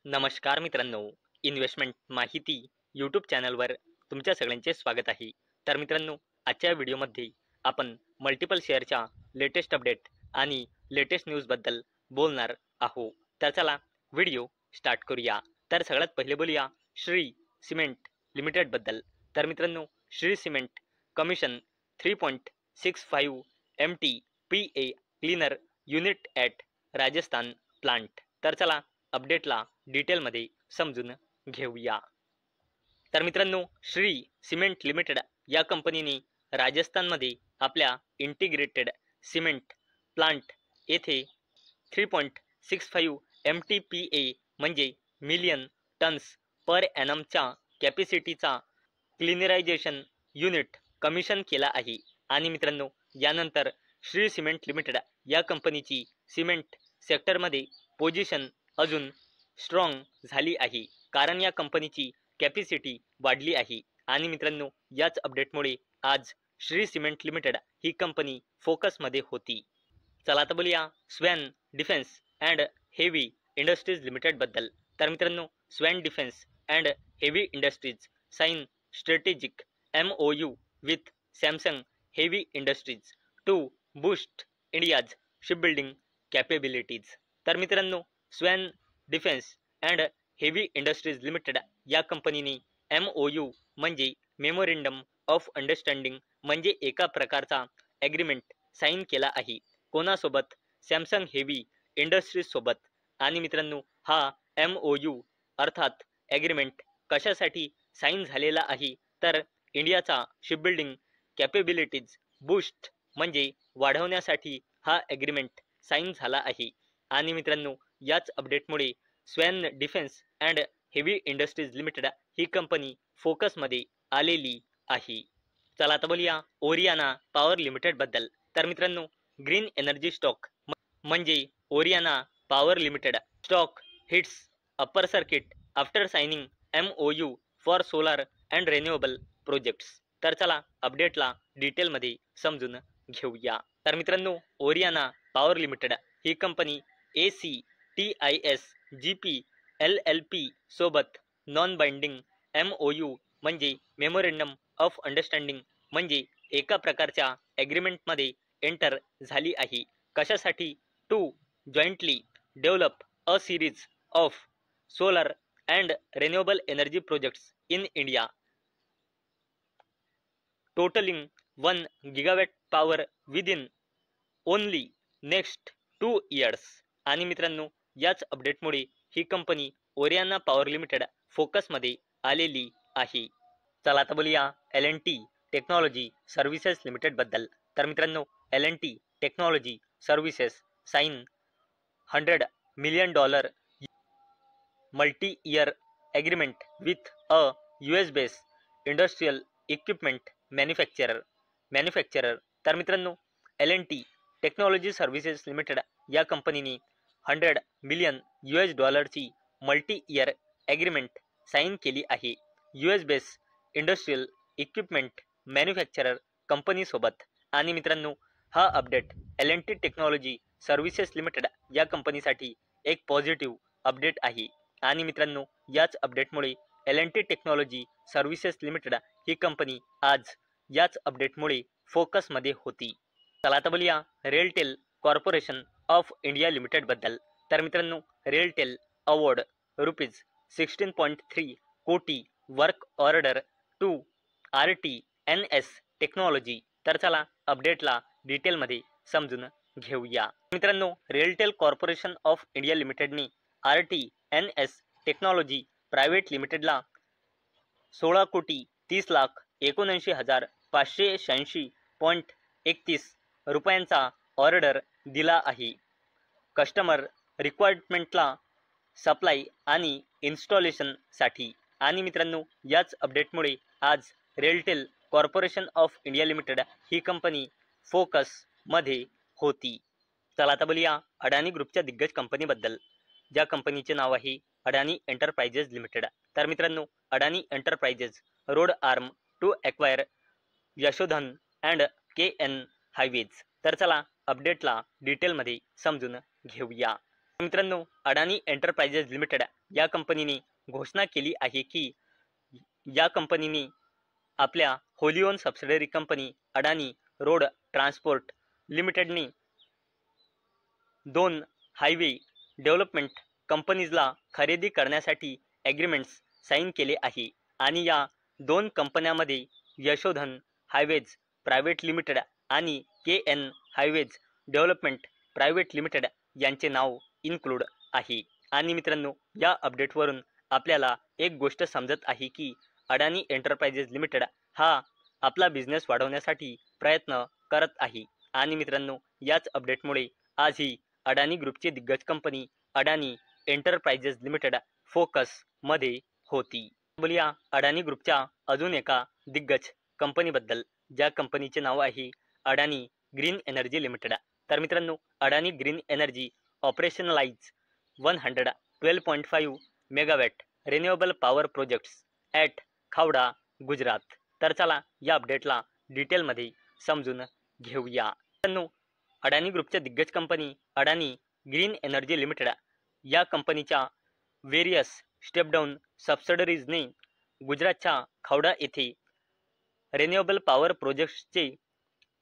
नमस्कार मित्रांनो, इन्व्हेस्टमेंट माहिती यूट्यूब चॅनलवर तुमच्या सगळ्यांचे स्वागत आहे. तर मित्रांनो, आजच्या व्हिडिओमध्ये आपण मल्टिपल शेअरच्या लेटेस्ट अपडेट आणि लेटेस्ट न्यूजबद्दल बोलणार आहोत. तर चला व्हिडिओ स्टार्ट करूया. तर सगळ्यात पहिले बोलूया श्री सिमेंट लिमिटेडबद्दल. तर मित्रांनो, Shri cement commission 3.65 MTPA cleaner unit at Rajasthan plant. तर चला अपडेटला डिटेलमध्ये समजून घेऊया. तर मित्रांनो, श्री सिमेंट लिमिटेड या कंपनीने राजस्थानमध्ये आपल्या इंटिग्रेटेड सिमेंट प्लांट येथे 3.65 MTPA म्हणजे मिलियन टन्स पर ॲनमच्या कॅपॅसिटीचा क्लिनरायझेशन युनिट कमिशन केला आहे. आणि मित्रांनो, यानंतर श्री सिमेंट लिमिटेड या कंपनीची सिमेंट सेक्टरमध्ये पोझिशन अजून स्ट्रॉंग झाली आहे, कारण या कंपनीची कॅपॅसिटी वाढली आहे. आणि मित्रांनो, याच अपडेटमुळे आज श्री सिमेंट लिमिटेड ही कंपनी फोकसमध्ये होती. चला आता बोलूया Swan defence and heavy industries लिमिटेडबद्दल. तर मित्रांनो, Swan defence and heavy industries sign strategic MOU with Samsung heavy industries to boost India's shipbuilding capabilities. तर मित्रांनो, Swan defence and heavy industries limited या कंपनीने MOU म्हणजे मेमोरेंडम ऑफ अंडरस्टँडिंग म्हणजे एका प्रकारचा ॲग्रीमेंट साईन केला आहे. कोणासोबत? सॅमसंग हेवी इंडस्ट्रीज सोबत. आणि मित्रांनो, हा MOU अर्थात ॲग्रीमेंट कशासाठी साईन झालेला आहे, तर इंडियाचा शिपबिल्डिंग कॅपेबिलिटीज बूस्ट म्हणजे वाढवण्यासाठी हा ॲग्रीमेंट साईन झाला आहे. आणि मित्रांनो, याच अपडेटमुळे Swan defence and heavy industries limited ही कंपनी फोकसमध्ये आलेली आहे. चला आता बोलूया ओरियाना पॉवर लिमिटेडबद्दल. तर मित्रांनो, ग्रीन एनर्जी स्टॉक म्हणजे Oriana power limited stock hits upper circuit after signing MOU for solar and renewable projects. तर चला अपडेटला डिटेलमध्ये समजून घेऊया. तर मित्रांनो, ओरियाना पॉवर लिमिटेड ही कंपनी ACTIS GP LLP सोबत नॉन बाइंडिंग MOU म्हणजे मेमोरेंडम ऑफ अंडरस्टँडिंग म्हणजे एका प्रकारच्या ॲग्रीमेंटमध्ये एंटर झाली आहे. कशासाठी? To jointly develop a series of solar and renewable energy projects in India totalling 1 GW power within only next 2 years. आणि मित्रांनो, याच अपडेटमुळे ही कंपनी ओरियाना पॉवर लिमिटेड फोकसमध्ये आलेली आहे. चला आता बोलूया L&T टेक्नॉलॉजी सर्व्हिसेस लिमिटेडबद्दल. तर मित्रांनो, L&T technology services sign $100 million multi year agreement with a US based industrial equipment manufacturer. तर मित्रांनो, L&T टेक्नॉलॉजी सर्व्हिसेस लिमिटेड या कंपनीने $100 million ची मल्टी इयर ॲग्रीमेंट साईन केली आहे US based industrial equipment manufacturer कंपनीसोबत. आणि मित्रांनो, हा update L&T technology services limited या कंपनीसाठी एक पॉझिटिव्ह अपडेट आहे. आणि मित्रांनो, याच अपडेटमुळे L&T टेक्नॉलॉजी सर्व्हिसेस लिमिटेड ही कंपनी आज याच अपडेटमुळे फोकसमध्ये होती. चला आता बोलूया रेलटेल कॉर्पोरेशन ऑफ इंडिया लिमिटेडबद्दल. तर मित्रांनो, रेलटेल अवॉर्ड ₹16.3 कोटी work order to RTNS technology. तर चला अपडेटला डिटेलमध्ये समजून घेऊया. मित्रांनो, रेलटेल कॉर्पोरेशन ऑफ इंडिया लिमिटेडने RTNS टेक्नॉलॉजी प्रायव्हेट लिमिटेडला 16,79,586.31 रुपयांचा ऑर्डर दिला आहे. कस्टमर रिक्वायरमेंटला सप्लाय आणि इन्स्टॉलेशनसाठी. आणि मित्रांनो, याच अपडेटमुळे आज RailTel corporation of India limited ही कंपनी फोकसमध्ये होती. चला आता बोलूया अडानी ग्रुपच्या दिग्गज कंपनीबद्दल, ज्या कंपनीचे नाव आहे अडानी एंटरप्राइजेस लिमिटेड. तर मित्रांनो, Adani enterprises road arm to acquire Yashodhan and KN highways. तर चला अपडेटला डिटेलमध्ये समजून घेऊया. मित्रांनो, अडाणी एंटरप्राइजेस लिमिटेड या कंपनीने घोषणा केली आहे की या कंपनीने आपल्या होली ओन सबसिडरी कंपनी अडाणी रोड ट्रान्सपोर्ट लिमिटेडने 2 हायवे डेव्हलपमेंट कंपनीजला खरेदी करण्यासाठी ॲग्रीमेंट्स साईन केले आहे आणि या 2 कंपन्यांमध्ये यशोधन हायवेज प्रायव्हेट लिमिटेड आणि KN highways development private limited यांचे नाव इन्क्लूड आहे. आणि मित्रांनो, या अपडेटवरून आपल्याला एक गोष्ट समजत आहे की अडाणी एंटरप्राइजेस लिमिटेड हा आपला बिझनेस वाढवण्यासाठी प्रयत्न करत आहे. आणि मित्रांनो, याच अपडेटमुळे आज ही अडाणी ग्रुपची दिग्गज कंपनी अडाणी एंटरप्राइजेस लिमिटेड फोकसमध्ये होती. बोलूया अडाणी ग्रुपच्या अजून एका दिग्गज कंपनीबद्दल, ज्या कंपनीचे नाव आहे अडाणी ग्रीन एनर्जी लिमिटेड. तर मित्रांनो, Adani green energy operationalise 112.5 megawatt renewable power projects at Khavda, Gujarat. तर चला या अपडेटला डिटेलमध्ये समजून घेऊया. मित्रांनो, अडाणी ग्रुपच्या दिग्गज कंपनी अडाणी ग्रीन एनर्जी लिमिटेड या कंपनीच्या वेरियस स्टेपडाऊन सबसिडरीजने गुजरातच्या खावडा येथे रिन्युएबल पॉवर प्रोजेक्ट्सचे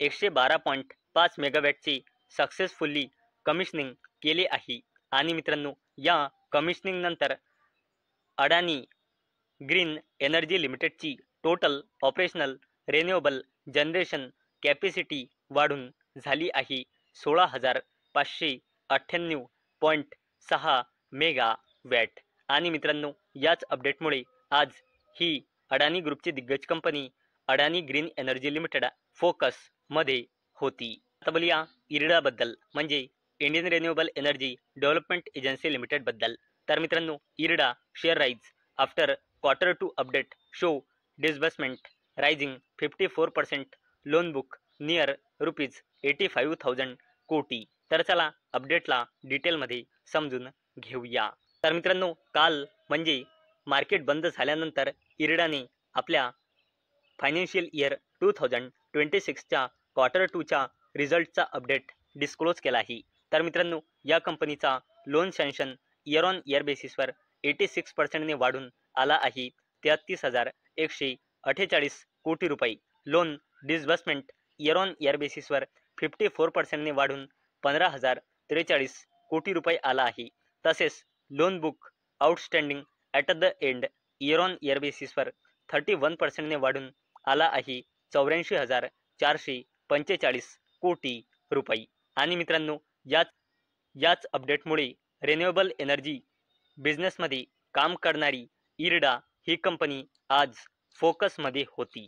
112.5 मेगावॅटचे सक्सेसफुली कमिशनिंग केले आहे. आणि मित्रांनो, या कमिशनिंग नंतर अडाणी ग्रीन एनर्जी लिमिटेडची total operational renewable generation capacity वाढून झाली आहे 16,598.6 मेगावॅट. आणि मित्रांनो, याच अपडेटमुळे आज ही अडाणी ग्रुपची दिग्गज कंपनी अडाणी ग्रीन एनर्जी लिमिटेड फोकसमध्ये होती. आता बोलूया इरडाबद्दल, म्हणजे Indian renewable energy development agency लिमिटेडबद्दल. तर मित्रांनो, IREDA share rise after Q2 update show disbursement rising 54%, loan book near ₹85,000 कोटी. तर चला अपडेटला डिटेलमध्ये समजून घेऊया. तर मित्रांनो, काल म्हणजे मार्केट बंद झाल्यानंतर इरडाने आपल्या फायनान्शियल इयर 2026च्या Q2च्या रिझल्टचा अपडेट डिस्क्लोज केला आहे. तर मित्रांनो, या कंपनीचा loan sanction year on year बेसिसवर 86%ने वाढून आला आहे 33,148 कोटी रुपये. Loan disbursement year on year बेसिसवर 54%ने वाढून 15,043 कोटी रुपये आला आहे. तसेच loan book outstanding at the end year on year बेसिसवर 31%ने वाढून आला आहे 84,445 कोटी रुपये. आणि मित्रांनो, याच अपडेटमुळे रिन्युएबल एनर्जी बिझनेसमध्ये काम करणारी इरडा ही कंपनी आज फोकसमध्ये होती.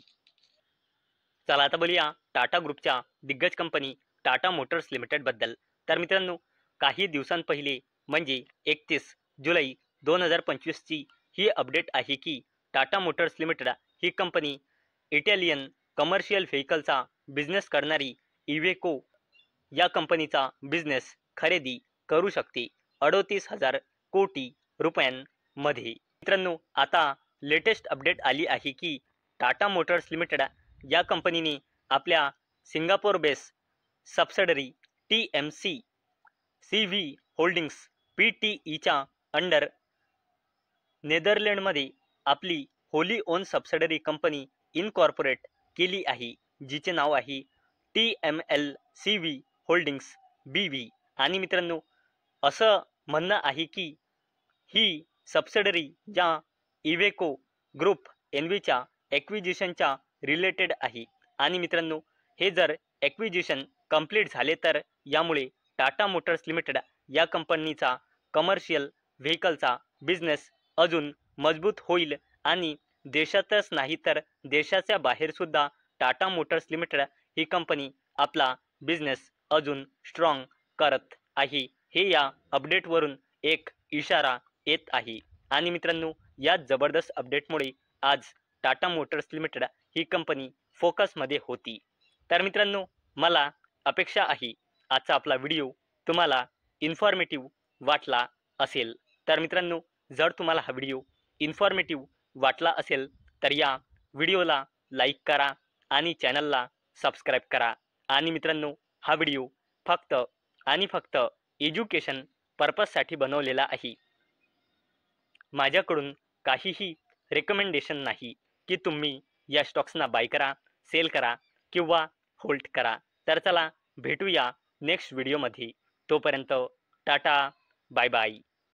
चला आता बोलूया टाटा ग्रुपच्या दिग्गज कंपनी टाटा मोटर्स लिमिटेडबद्दल. तर मित्रांनो, काही दिवसांपहिले म्हणजे 31 जुलै 2025ची ही अपडेट आहे की टाटा मोटर्स लिमिटेड ही कंपनी इटालियन कमर्शियल व्हेकलचा बिझनेस करणारी इवेको या कंपनीचा बिझनेस खरेदी करू शकते 38,000 कोटी रुपयांमध्ये. मित्रांनो, आता लेटेस्ट अपडेट आली आहे की टाटा मोटर्स लिमिटेड या कंपनीने आपल्या Singapore base subsidiary TMC CV holdings PTEच्या अंडर नेदरलँडमध्ये आपली wholly own subsidiary company incorporate केली आहे, जिचे नाव आहे TML CV होल्डिंग्स BV. आणि मित्रांनो, असं म्हणणं आहे की ही सबसिडरी ज्या इवेको ग्रुप NVच्या ॲक्विजिशनच्या रिलेटेड आहे. आणि मित्रांनो, हे जर ॲक्विजिशन कंप्लीट झाले तर यामुळे टाटा मोटर्स लिमिटेड या कंपनीचा कमर्शियल व्हेकलचा बिझनेस अजून मजबूत होईल आणि देशातच नाही तर देशाच्या बाहेरसुद्धा टाटा मोटर्स लिमिटेड ही कंपनी आपला बिझनेस अजून स्ट्रॉंग करत आहे. हे या अपडेटवरून एक इशारा येत आहे. आणि मित्रांनो, या जबरदस्त अपडेटमुळे आज टाटा मोटर्स लिमिटेड ही कंपनी फोकसमध्ये होती. तर मित्रांनो, मला अपेक्षा आहे आजचा आपला व्हिडिओ तुम्हाला इन्फॉर्मेटिव्ह वाटला असेल. तर मित्रांनो, जर तुम्हाला हा व्हिडिओ इन्फॉर्मेटिव्ह वाटला असेल तर या व्हिडिओला लाईक करा आणि चॅनलला सबस्क्राईब करा. आणि मित्रांनो, हा व्हिडिओ फक्त आणि फक्त एज्युकेशन पर्पजसाठी बनवलेला आहे. माझ्याकडून काहीही रेकमेंडेशन नाही की तुम्ही या स्टॉक्सना बाय करा, सेल करा किंवा होल्ड करा. तर चला भेटूया नेक्स्ट व्हिडिओमध्ये. तोपर्यंत टाटा, बाय बाय.